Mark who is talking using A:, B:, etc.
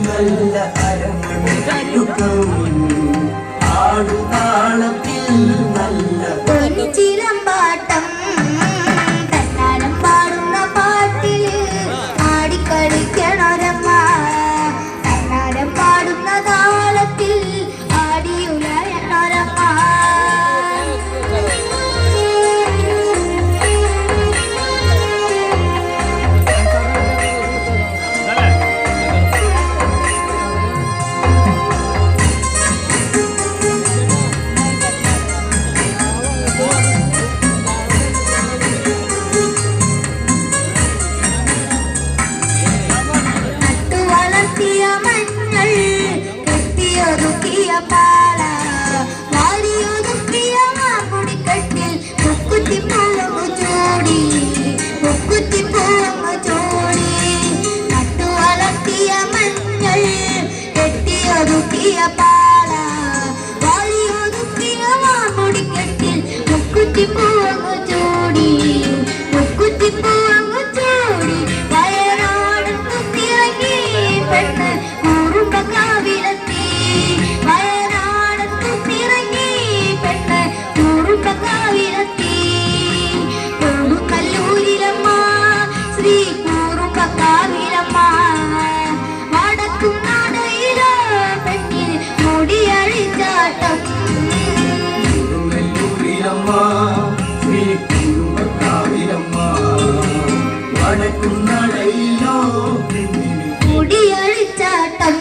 A: നല്ല അരമണിക്കും ആടുതാളത്തിൽ നല്ല
B: ചിലമ്പാട്ടം തന്നാലം പാടുന്ന പാട്ടില് ആടിക്കളിക്കണൊരമ്മ തന്നാലം പാടുന്ന താളത്തിൽ ആടിയുലയണൊരമ്മ പാല വാരിയൊതുക്കിയ മാമുടിക്കട്ടിൽ മുക്കുത്തിപ്പൂവങ്ങു ചൂടി മുക്കുത്തിപ്പൂവങ്ങു ചൂടി നട്ടു വളർത്തിയ മഞ്ഞൾ കെട്ടിയൊതുക്കിയ പാല വാരിയൊതുക്കിയ മാമുടിക്കട്ടിൽ മുക്കുത്തിപ്പൂവങ്ങു ചൂടി മുക്കുത്തിപ്പൂവങ്ങു ചൂടി വയനാടും കുത്തിറങ്ങി പെണ്ണ് കുറുമ്പക്കാവിലെത്തി കല്ലൂരിലമ്മ ശ്രീ കുറുമ്പക്കാവിലമ്മ വടക്കും നടയിലോ പെണ്ണിന് മുടിയഴിച്ചാട്ടം
A: ശ്രീ കുറുമ്പക്കാവിലമ്മ വടക്കും നടയിലോ
B: മുടിയഴിച്ചാട്ടം